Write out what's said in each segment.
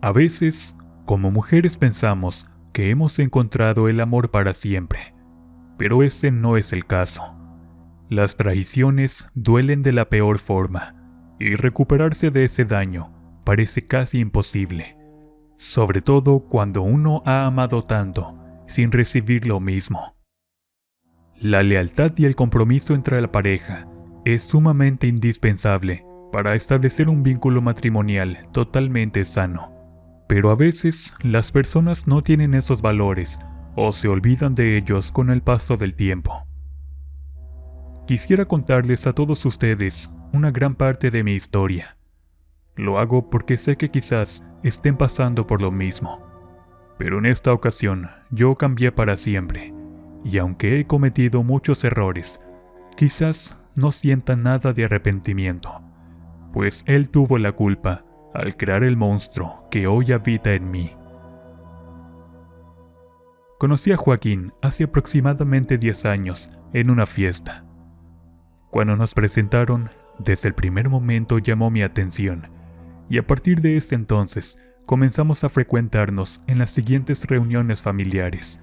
A veces, como mujeres pensamos que hemos encontrado el amor para siempre, pero ese no es el caso. Las traiciones duelen de la peor forma, y recuperarse de ese daño parece casi imposible, sobre todo cuando uno ha amado tanto sin recibir lo mismo. La lealtad y el compromiso entre la pareja es sumamente indispensable para establecer un vínculo matrimonial totalmente sano. Pero a veces las personas no tienen esos valores o se olvidan de ellos con el paso del tiempo. Quisiera contarles a todos ustedes una gran parte de mi historia. Lo hago porque sé que quizás estén pasando por lo mismo. Pero en esta ocasión yo cambié para siempre, y aunque he cometido muchos errores, quizás no sienta nada de arrepentimiento, pues él tuvo la culpa al crear el monstruo que hoy habita en mí. Conocí a Joaquín hace aproximadamente 10 años en una fiesta. Cuando nos presentaron, desde el primer momento llamó mi atención, y a partir de ese entonces comenzamos a frecuentarnos en las siguientes reuniones familiares.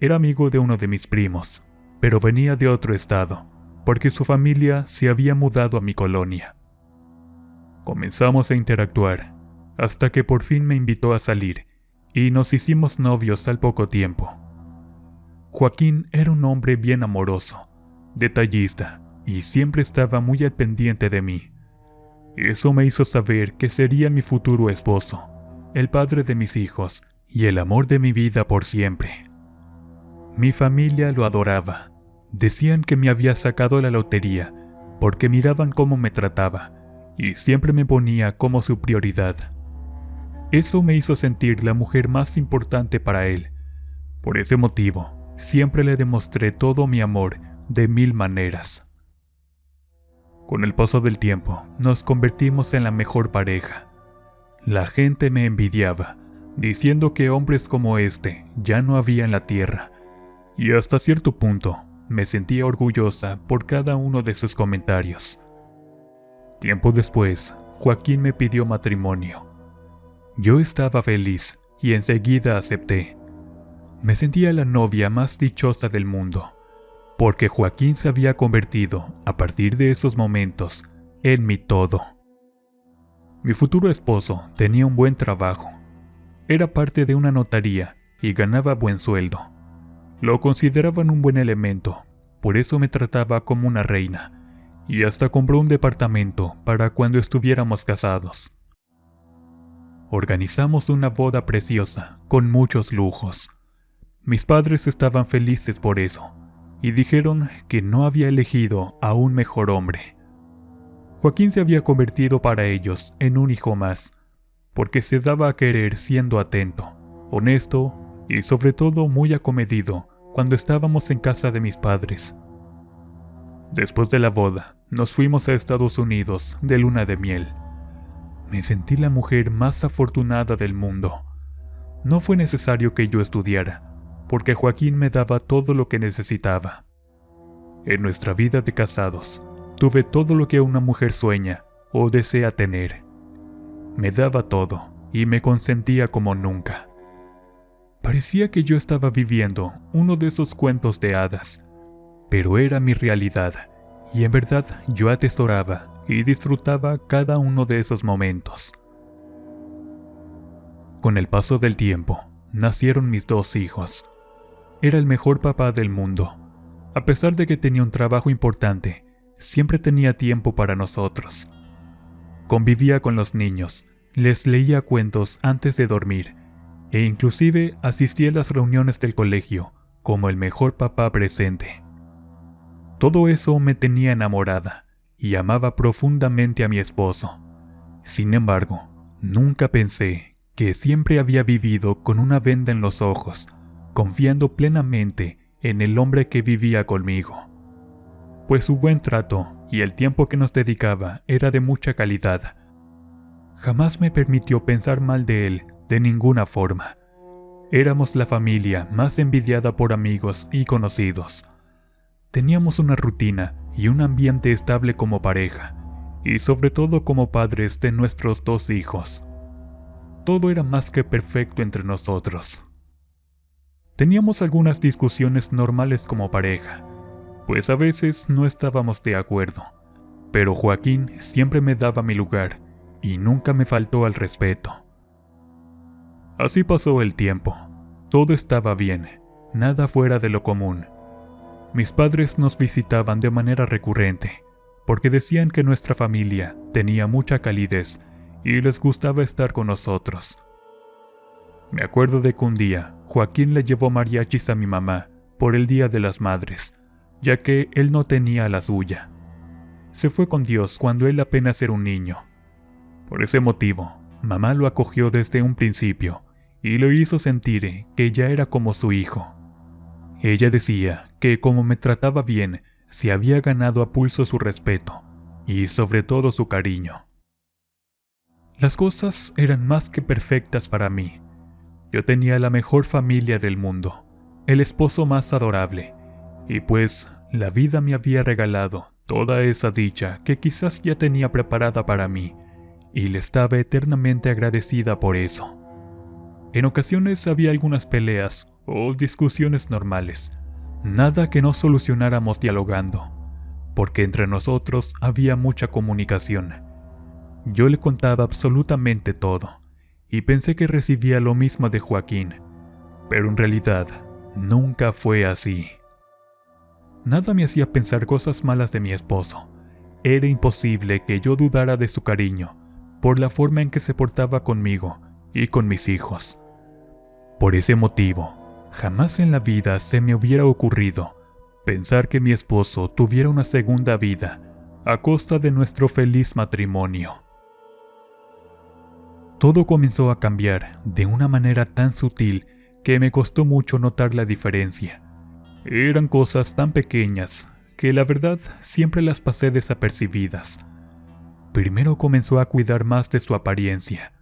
Era amigo de uno de mis primos, pero venía de otro estado, porque su familia se había mudado a mi colonia. Comenzamos a interactuar, hasta que por fin me invitó a salir, y nos hicimos novios al poco tiempo. Joaquín era un hombre bien amoroso, detallista, y siempre estaba muy al pendiente de mí. Eso me hizo saber que sería mi futuro esposo, el padre de mis hijos, y el amor de mi vida por siempre. Mi familia lo adoraba. Decían que me había sacado la lotería, porque miraban cómo me trataba, y siempre me ponía como su prioridad. Eso me hizo sentir la mujer más importante para él. Por ese motivo, siempre le demostré todo mi amor de 1000 maneras. Con el paso del tiempo, nos convertimos en la mejor pareja. La gente me envidiaba, diciendo que hombres como este ya no había en la tierra, y hasta cierto punto me sentía orgullosa por cada uno de sus comentarios. Tiempo después, Joaquín me pidió matrimonio. Yo estaba feliz y enseguida acepté. Me sentía la novia más dichosa del mundo, porque Joaquín se había convertido, a partir de esos momentos, en mi todo. Mi futuro esposo tenía un buen trabajo. Era parte de una notaría y ganaba buen sueldo. Lo consideraban un buen elemento, por eso me trataba como una reina, y hasta compró un departamento para cuando estuviéramos casados. Organizamos una boda preciosa, con muchos lujos. Mis padres estaban felices por eso, y dijeron que no había elegido a un mejor hombre. Joaquín se había convertido para ellos en un hijo más, porque se daba a querer siendo atento, honesto y sobre todo muy acomedido cuando estábamos en casa de mis padres. Después de la boda, nos fuimos a Estados Unidos de luna de miel. Me sentí la mujer más afortunada del mundo. No fue necesario que yo estudiara, porque Joaquín me daba todo lo que necesitaba. En nuestra vida de casados, tuve todo lo que una mujer sueña o desea tener. Me daba todo y me consentía como nunca. Parecía que yo estaba viviendo uno de esos cuentos de hadas, pero era mi realidad, y en verdad yo atesoraba y disfrutaba cada uno de esos momentos. Con el paso del tiempo, nacieron mis 2 hijos. Era el mejor papá del mundo. A pesar de que tenía un trabajo importante, siempre tenía tiempo para nosotros. Convivía con los niños, les leía cuentos antes de dormir, e inclusive asistía a las reuniones del colegio como el mejor papá presente. Todo eso me tenía enamorada y amaba profundamente a mi esposo. Sin embargo, nunca pensé que siempre había vivido con una venda en los ojos, confiando plenamente en el hombre que vivía conmigo. Pues su buen trato y el tiempo que nos dedicaba era de mucha calidad. Jamás me permitió pensar mal de él de ninguna forma. Éramos la familia más envidiada por amigos y conocidos. Teníamos una rutina y un ambiente estable como pareja, y sobre todo como padres de nuestros 2 hijos. todo era más que perfecto entre nosotros. Teníamos algunas discusiones normales como pareja, pues a veces no estábamos de acuerdo, pero Joaquín siempre me daba mi lugar y nunca me faltó al respeto. Así pasó el tiempo. Todo estaba bien, nada fuera de lo común. Mis padres nos visitaban de manera recurrente, porque decían que nuestra familia tenía mucha calidez y les gustaba estar con nosotros. Me acuerdo de que un día Joaquín le llevó mariachis a mi mamá por el Día de las Madres, ya que él no tenía la suya. Se fue con Dios cuando él apenas era un niño. Por ese motivo, mamá lo acogió desde un principio y lo hizo sentir que ya era como su hijo. Ella decía que como me trataba bien, se había ganado a pulso su respeto y sobre todo su cariño. Las cosas eran más que perfectas para mí. Yo tenía la mejor familia del mundo, el esposo más adorable, y pues la vida me había regalado toda esa dicha que quizás ya tenía preparada para mí, y le estaba eternamente agradecida por eso. En ocasiones había algunas peleas o discusiones normales, nada que no solucionáramos dialogando, porque entre nosotros había mucha comunicación. Yo le contaba absolutamente todo, y pensé que recibía lo mismo de Joaquín, pero en realidad nunca fue así. Nada me hacía pensar cosas malas de mi esposo. Era imposible que yo dudara de su cariño, por la forma en que se portaba conmigo y con mis hijos. Por ese motivo, jamás en la vida se me hubiera ocurrido pensar que mi esposo tuviera una segunda vida a costa de nuestro feliz matrimonio. Todo comenzó a cambiar de una manera tan sutil que me costó mucho notar la diferencia. Eran cosas tan pequeñas que la verdad siempre las pasé desapercibidas. Primero comenzó a cuidar más de su apariencia.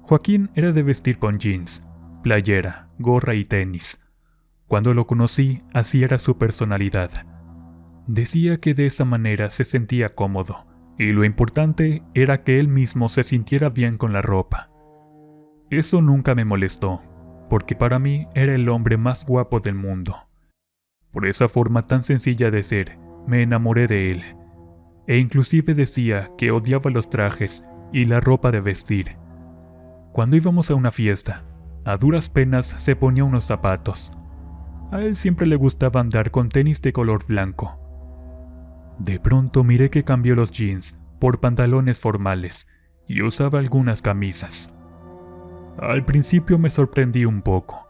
Joaquín era de vestir con jeans, playera, gorra y tenis. Cuando lo conocí, así era su personalidad. Decía que de esa manera se sentía cómodo, y lo importante era que él mismo se sintiera bien con la ropa. Eso nunca me molestó, porque para mí era el hombre más guapo del mundo. Por esa forma tan sencilla de ser, me enamoré de él, e inclusive decía que odiaba los trajes y la ropa de vestir. Cuando íbamos a una fiesta, a duras penas se ponía unos zapatos. A él siempre le gustaba andar con tenis de color blanco. De pronto miré que cambió los jeans por pantalones formales y usaba algunas camisas. Al principio me sorprendí un poco,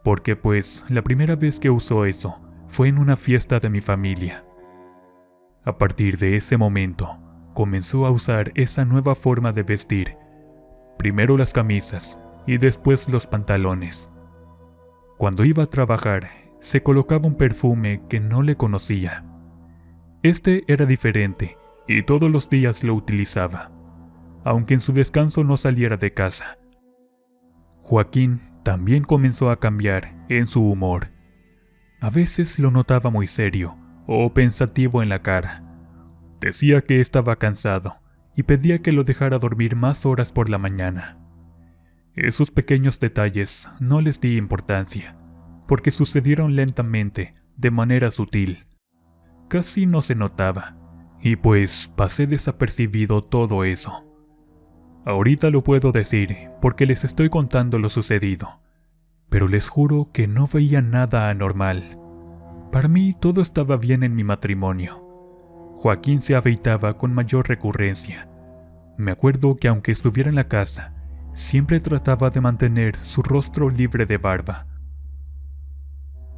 porque pues la primera vez que usó eso fue en una fiesta de mi familia. A partir de ese momento, comenzó a usar esa nueva forma de vestir, primero las camisas y después los pantalones. Cuando iba a trabajar, se colocaba un perfume que no le conocía. Este era diferente y todos los días lo utilizaba, aunque en su descanso no saliera de casa. Joaquín también comenzó a cambiar en su humor. A veces lo notaba muy serio o pensativo en la cara. Decía que estaba cansado y pedía que lo dejara dormir más horas por la mañana. Esos pequeños detalles no les di importancia, porque sucedieron lentamente, de manera sutil. Casi no se notaba, y pues pasé desapercibido todo eso. Ahorita lo puedo decir porque les estoy contando lo sucedido, pero les juro que no veía nada anormal. Para mí todo estaba bien en mi matrimonio. Joaquín se afeitaba con mayor recurrencia. Me acuerdo que aunque estuviera en la casa, siempre trataba de mantener su rostro libre de barba.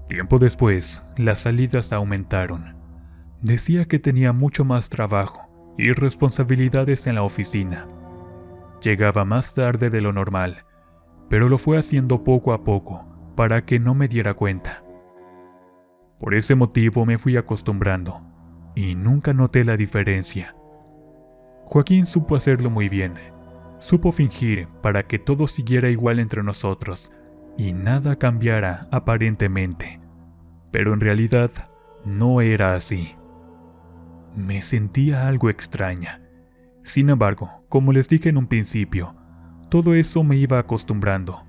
Tiempo después, las salidas aumentaron. Decía que tenía mucho más trabajo y responsabilidades en la oficina. Llegaba más tarde de lo normal, pero lo fue haciendo poco a poco para que no me diera cuenta. Por ese motivo me fui acostumbrando y nunca noté la diferencia. Joaquín supo hacerlo muy bien. Supo fingir para que todo siguiera igual entre nosotros y nada cambiara aparentemente. Pero en realidad no era así. Me sentía algo extraña. Sin embargo, como les dije en un principio, todo eso me iba acostumbrando,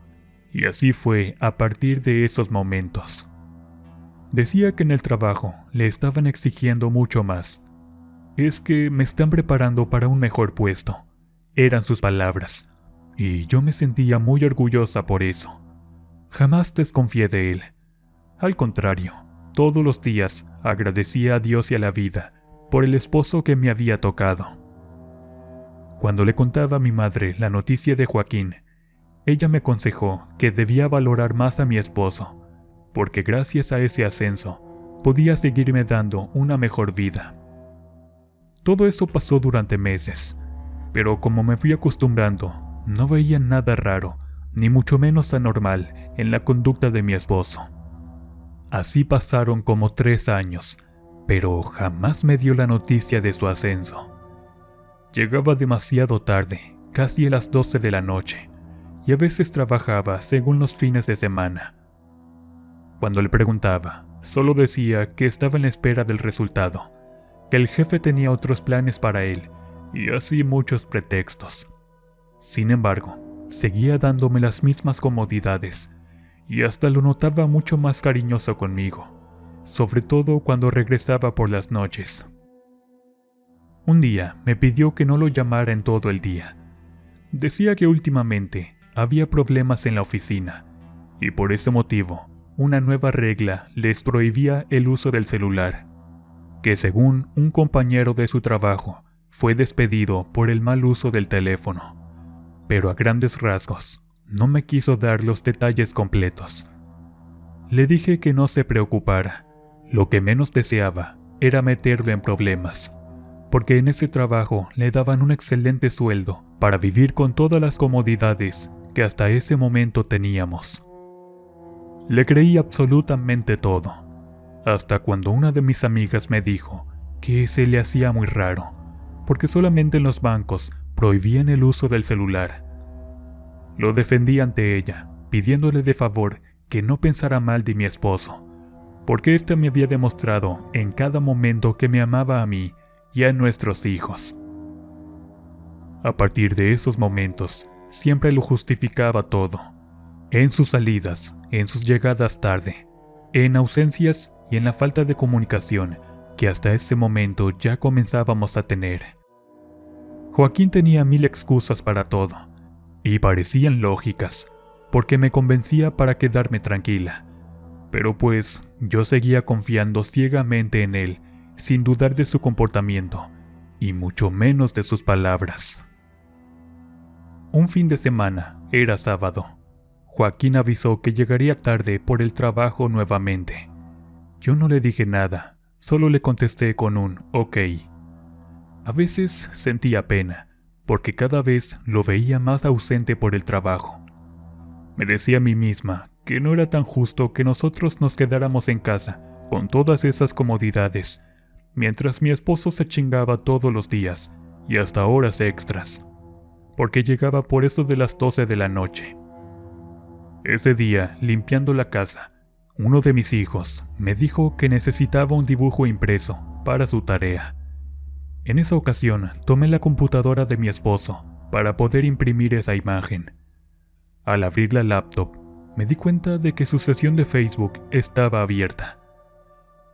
y así fue a partir de esos momentos. Decía que en el trabajo le estaban exigiendo mucho más. Es que me están preparando para un mejor puesto, eran sus palabras, y yo me sentía muy orgullosa por eso. Jamás desconfié de él. Al contrario, todos los días agradecía a Dios y a la vida por el esposo que me había tocado. Cuando le contaba a mi madre la noticia de Joaquín, ella me aconsejó que debía valorar más a mi esposo, porque gracias a ese ascenso podía seguirme dando una mejor vida. Todo eso pasó durante meses, pero como me fui acostumbrando, no veía nada raro, ni mucho menos anormal en la conducta de mi esposo. Así pasaron como 3 años, pero jamás me dio la noticia de su ascenso. Llegaba demasiado tarde, casi a las 12 de la noche, y a veces trabajaba según los fines de semana. Cuando le preguntaba, solo decía que estaba en la espera del resultado, que el jefe tenía otros planes para él, y así muchos pretextos. Sin embargo, seguía dándome las mismas comodidades, y hasta lo notaba mucho más cariñoso conmigo, sobre todo cuando regresaba por las noches. Un día me pidió que no lo llamara en todo el día. Decía que últimamente había problemas en la oficina, y por ese motivo, una nueva regla les prohibía el uso del celular, que según un compañero de su trabajo, fue despedido por el mal uso del teléfono. Pero a grandes rasgos, no me quiso dar los detalles completos. Le dije que no se preocupara, lo que menos deseaba era meterlo en problemas, porque en ese trabajo le daban un excelente sueldo para vivir con todas las comodidades que hasta ese momento teníamos. Le creí absolutamente todo, hasta cuando una de mis amigas me dijo que se le hacía muy raro, porque solamente en los bancos prohibían el uso del celular. Lo defendí ante ella, pidiéndole de favor que no pensara mal de mi esposo, porque éste me había demostrado en cada momento que me amaba a mí y a nuestros hijos. A partir de esos momentos, siempre lo justificaba todo, en sus salidas, en sus llegadas tarde, en ausencias y en la falta de comunicación que hasta ese momento ya comenzábamos a tener. Joaquín tenía 1000 excusas para todo, y parecían lógicas, porque me convencía para quedarme tranquila, pero pues yo seguía confiando ciegamente en él, sin dudar de su comportamiento, y mucho menos de sus palabras. Un fin de semana, era sábado. Joaquín avisó que llegaría tarde por el trabajo nuevamente. Yo no le dije nada, solo le contesté con un ok. A veces sentía pena, porque cada vez lo veía más ausente por el trabajo. Me decía a mí misma que no era tan justo que nosotros nos quedáramos en casa con todas esas comodidades, mientras mi esposo se chingaba todos los días y hasta horas extras, porque llegaba por eso de las 12 de la noche. Ese día, limpiando la casa, uno de mis hijos me dijo que necesitaba un dibujo impreso para su tarea. En esa ocasión, tomé la computadora de mi esposo para poder imprimir esa imagen. Al abrir la laptop, me di cuenta de que su sesión de Facebook estaba abierta.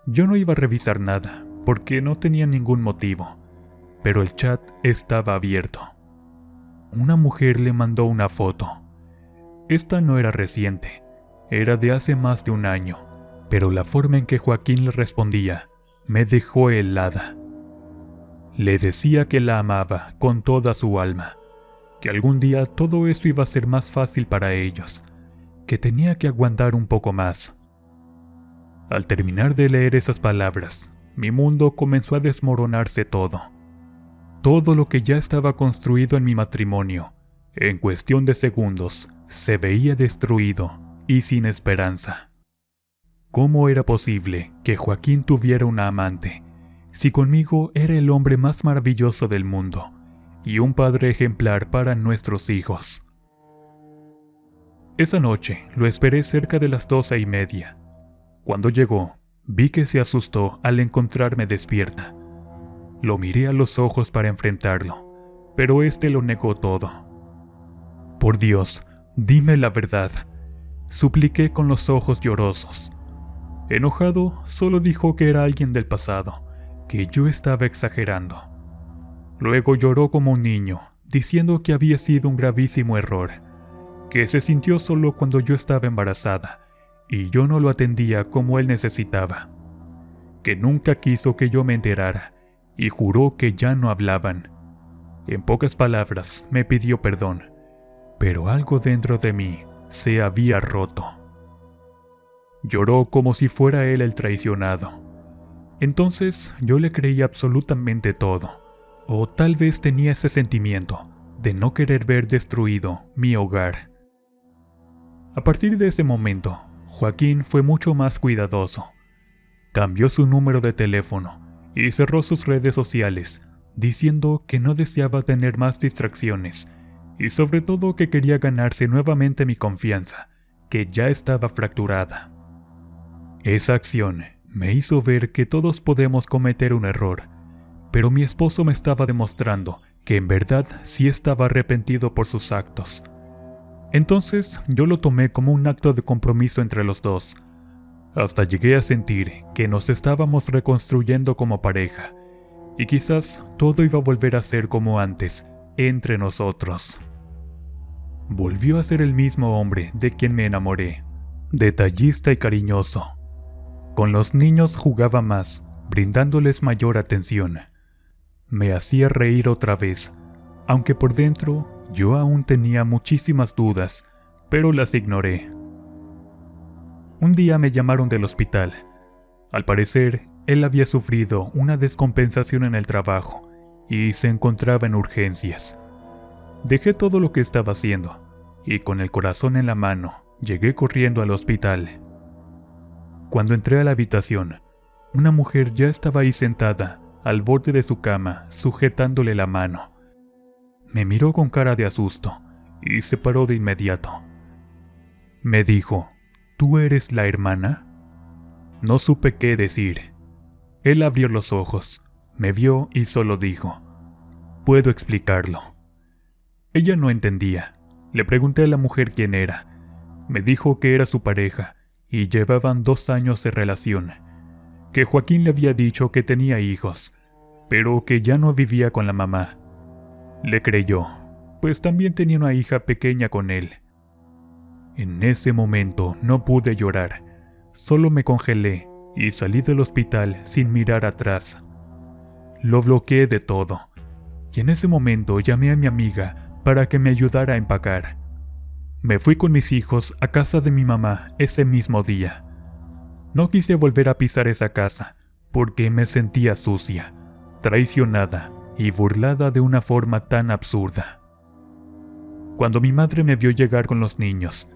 Yo no iba a revisar nada, porque no tenía ningún motivo, pero el chat estaba abierto. Una mujer le mandó una foto. Esta no era reciente, era de hace más de un año, pero la forma en que Joaquín le respondía me dejó helada. Le decía que la amaba con toda su alma, que algún día todo esto iba a ser más fácil para ellos, que tenía que aguantar un poco más. Al terminar de leer esas palabras, mi mundo comenzó a desmoronarse todo. Todo lo que ya estaba construido en mi matrimonio, en cuestión de segundos, se veía destruido y sin esperanza. ¿Cómo era posible que Joaquín tuviera una amante, si conmigo era el hombre más maravilloso del mundo y un padre ejemplar para nuestros hijos? Esa noche lo esperé cerca de las 12:30. Cuando llegó, vi que se asustó al encontrarme despierta. Lo miré a los ojos para enfrentarlo, pero este lo negó todo. Por Dios, dime la verdad, supliqué con los ojos llorosos. Enojado, solo dijo que era alguien del pasado, que yo estaba exagerando. Luego lloró como un niño, diciendo que había sido un gravísimo error, que se sintió solo cuando yo estaba embarazada, y yo no lo atendía como él necesitaba, que nunca quiso que yo me enterara, y juró que ya no hablaban. En pocas palabras, me pidió perdón, pero algo dentro de mí se había roto. Lloró como si fuera él el traicionado. Entonces yo le creí absolutamente todo, o tal vez tenía ese sentimiento de no querer ver destruido mi hogar. A partir de ese momento, Joaquín fue mucho más cuidadoso. Cambió su número de teléfono y cerró sus redes sociales, diciendo que no deseaba tener más distracciones y sobre todo que quería ganarse nuevamente mi confianza, que ya estaba fracturada. Esa acción me hizo ver que todos podemos cometer un error, pero mi esposo me estaba demostrando que en verdad sí estaba arrepentido por sus actos. Entonces yo lo tomé como un acto de compromiso entre los dos. Hasta llegué a sentir que nos estábamos reconstruyendo como pareja, y quizás todo iba a volver a ser como antes, entre nosotros. Volvió a ser el mismo hombre de quien me enamoré, detallista y cariñoso. Con los niños jugaba más, brindándoles mayor atención. Me hacía reír otra vez, aunque por dentro yo aún tenía muchísimas dudas, pero las ignoré. Un día me llamaron del hospital. Al parecer, él había sufrido una descompensación en el trabajo y se encontraba en urgencias. Dejé todo lo que estaba haciendo y con el corazón en la mano llegué corriendo al hospital. Cuando entré a la habitación, una mujer ya estaba ahí sentada al borde de su cama, sujetándole la mano. Me miró con cara de asusto y se paró de inmediato. Me dijo: ¿Tú eres la hermana? No supe qué decir. Él abrió los ojos, me vio y solo dijo: «Puedo explicarlo». Ella no entendía. Le pregunté a la mujer quién era. Me dijo que era su pareja y llevaban 2 años de relación, que Joaquín le había dicho que tenía hijos, pero que ya no vivía con la mamá. Le creyó, pues también tenía una hija pequeña con él. En ese momento no pude llorar, solo me congelé y salí del hospital sin mirar atrás. Lo bloqueé de todo, y en ese momento llamé a mi amiga para que me ayudara a empacar. Me fui con mis hijos a casa de mi mamá ese mismo día. No quise volver a pisar esa casa, porque me sentía sucia, traicionada y burlada de una forma tan absurda. Cuando mi madre me vio llegar con los niños,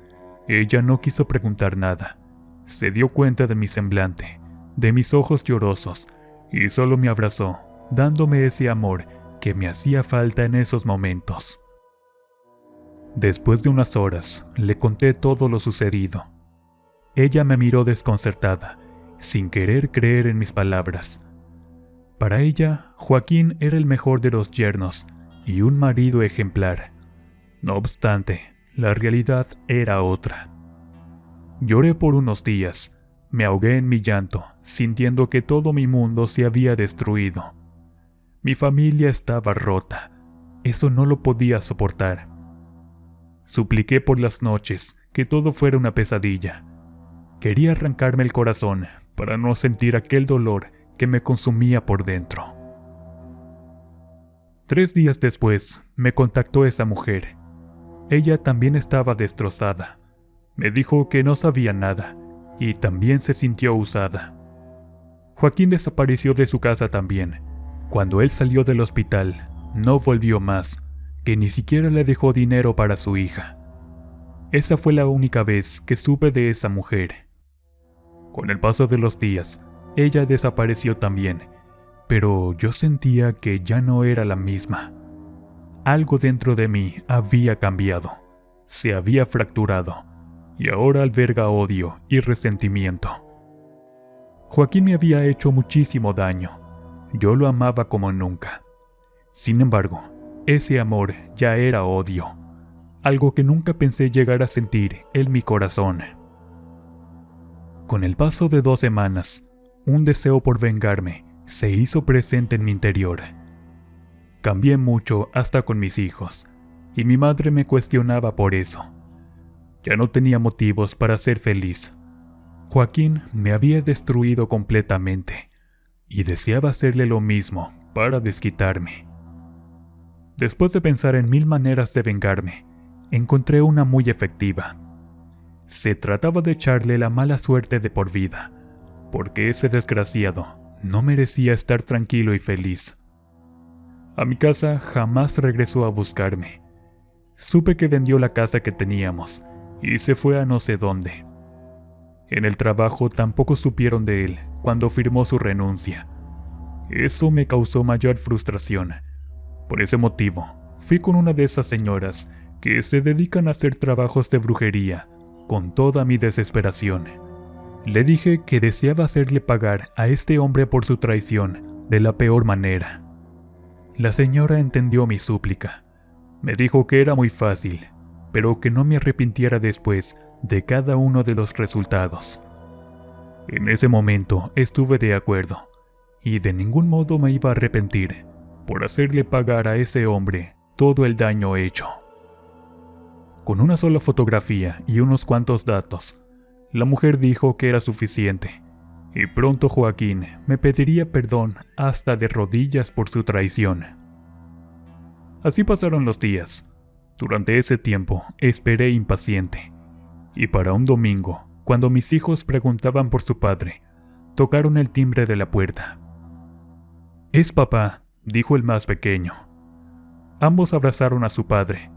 ella no quiso preguntar nada. Se dio cuenta de mi semblante, de mis ojos llorosos, y solo me abrazó, dándome ese amor que me hacía falta en esos momentos. Después de unas horas, le conté todo lo sucedido. Ella me miró desconcertada, sin querer creer en mis palabras. Para ella, Joaquín era el mejor de los yernos y un marido ejemplar. No obstante, la realidad era otra. Lloré por unos días, me ahogué en mi llanto, sintiendo que todo mi mundo se había destruido. Mi familia estaba rota, eso no lo podía soportar. Supliqué por las noches que todo fuera una pesadilla. Quería arrancarme el corazón para no sentir aquel dolor que me consumía por dentro. 3 días después, me contactó esa mujer. Ella también estaba destrozada. Me dijo que no sabía nada, y también se sintió usada. Joaquín desapareció de su casa también. Cuando él salió del hospital, no volvió más, que ni siquiera le dejó dinero para su hija. Esa fue la única vez que supe de esa mujer. Con el paso de los días, ella desapareció también, pero yo sentía que ya no era la misma. Algo dentro de mí había cambiado, se había fracturado, y ahora alberga odio y resentimiento. Joaquín me había hecho muchísimo daño, yo lo amaba como nunca. Sin embargo, ese amor ya era odio, algo que nunca pensé llegar a sentir en mi corazón. Con el paso de 2 semanas, un deseo por vengarme se hizo presente en mi interior. Cambié mucho hasta con mis hijos, y mi madre me cuestionaba por eso. Ya no tenía motivos para ser feliz. Joaquín me había destruido completamente, y deseaba hacerle lo mismo para desquitarme. Después de pensar en 1000 maneras de vengarme, encontré una muy efectiva. Se trataba de echarle la mala suerte de por vida, porque ese desgraciado no merecía estar tranquilo y feliz. A mi casa jamás regresó a buscarme. Supe que vendió la casa que teníamos y se fue a no sé dónde. En el trabajo tampoco supieron de él cuando firmó su renuncia. Eso me causó mayor frustración. Por ese motivo, fui con una de esas señoras que se dedican a hacer trabajos de brujería con toda mi desesperación. Le dije que deseaba hacerle pagar a este hombre por su traición de la peor manera. La señora entendió mi súplica. Me dijo que era muy fácil, pero que no me arrepintiera después de cada uno de los resultados. En ese momento estuve de acuerdo, y de ningún modo me iba a arrepentir por hacerle pagar a ese hombre todo el daño hecho. Con una sola fotografía y unos cuantos datos, la mujer dijo que era suficiente, y pronto Joaquín me pediría perdón hasta de rodillas por su traición. Así pasaron los días. Durante ese tiempo esperé impaciente, y para un domingo, cuando mis hijos preguntaban por su padre, tocaron el timbre de la puerta. «Es papá», dijo el más pequeño. Ambos abrazaron a su padre,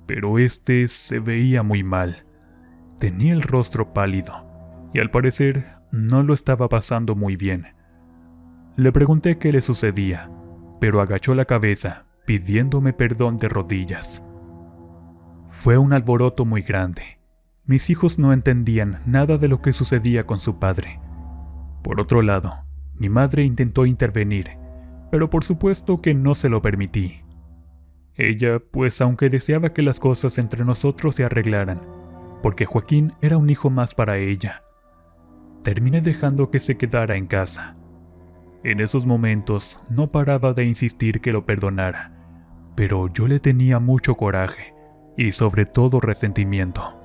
pero este se veía muy mal. Tenía el rostro pálido, y al parecer no lo estaba pasando muy bien. Le pregunté qué le sucedía, pero agachó la cabeza, pidiéndome perdón de rodillas. Fue un alboroto muy grande. Mis hijos no entendían nada de lo que sucedía con su padre. Por otro lado, mi madre intentó intervenir, pero por supuesto que no se lo permití. Ella, pues aunque deseaba que las cosas entre nosotros se arreglaran, porque Joaquín era un hijo más para ella, terminé dejando que se quedara en casa. En esos momentos no paraba de insistir que lo perdonara, pero yo le tenía mucho coraje y sobre todo resentimiento.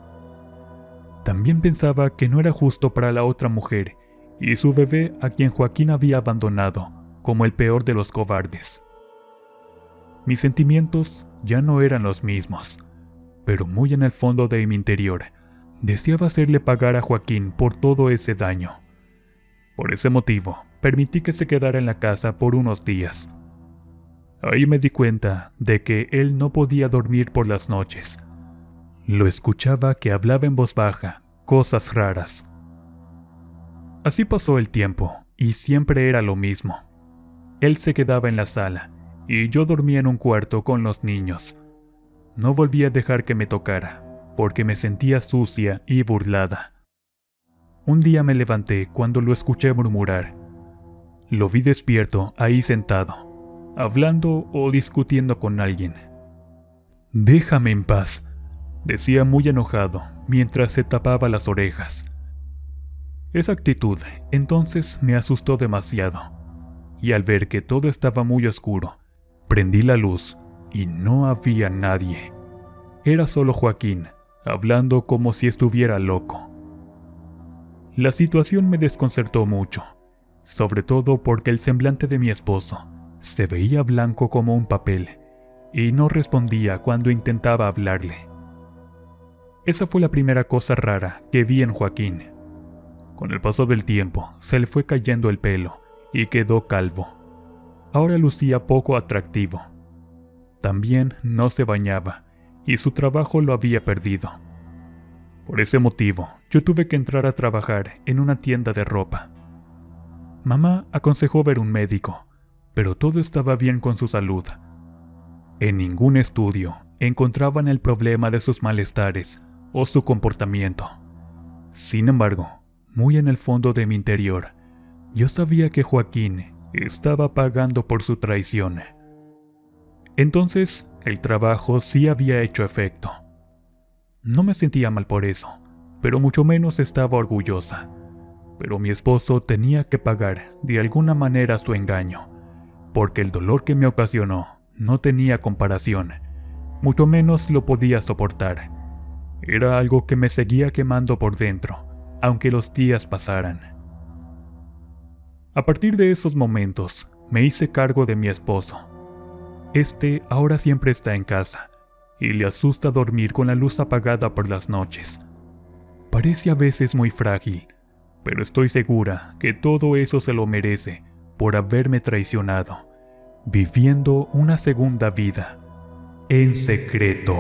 También pensaba que no era justo para la otra mujer y su bebé a quien Joaquín había abandonado como el peor de los cobardes. Mis sentimientos ya no eran los mismos, pero muy en el fondo de mi interior deseaba hacerle pagar a Joaquín por todo ese daño. Por ese motivo, permití que se quedara en la casa por unos días. Ahí me di cuenta de que él no podía dormir por las noches. Lo escuchaba que hablaba en voz baja, cosas raras. Así pasó el tiempo, y siempre era lo mismo. Él se quedaba en la sala, y yo dormía en un cuarto con los niños. No volví a dejar que me tocara, porque me sentía sucia y burlada. Un día me levanté cuando lo escuché murmurar. Lo vi despierto ahí sentado, hablando o discutiendo con alguien. «Déjame en paz», decía muy enojado mientras se tapaba las orejas. Esa actitud entonces me asustó demasiado, y al ver que todo estaba muy oscuro, prendí la luz y no había nadie. Era solo Joaquín, hablando como si estuviera loco. La situación me desconcertó mucho, sobre todo porque el semblante de mi esposo se veía blanco como un papel y no respondía cuando intentaba hablarle. Esa fue la primera cosa rara que vi en Joaquín. Con el paso del tiempo se le fue cayendo el pelo y quedó calvo. Ahora lucía poco atractivo. También no se bañaba y su trabajo lo había perdido. Por ese motivo, yo tuve que entrar a trabajar en una tienda de ropa. Mamá aconsejó ver un médico, pero todo estaba bien con su salud. En ningún estudio encontraban el problema de sus malestares o su comportamiento. Sin embargo, muy en el fondo de mi interior, yo sabía que Joaquín estaba pagando por su traición. Entonces, el trabajo sí había hecho efecto. No me sentía mal por eso, pero mucho menos estaba orgullosa. Pero mi esposo tenía que pagar de alguna manera su engaño, porque el dolor que me ocasionó no tenía comparación, mucho menos lo podía soportar. Era algo que me seguía quemando por dentro, aunque los días pasaran. A partir de esos momentos, me hice cargo de mi esposo. Ahora siempre está en casa, y le asusta dormir con la luz apagada por las noches. Parece a veces muy frágil, pero estoy segura que todo eso se lo merece por haberme traicionado, viviendo una segunda vida en secreto.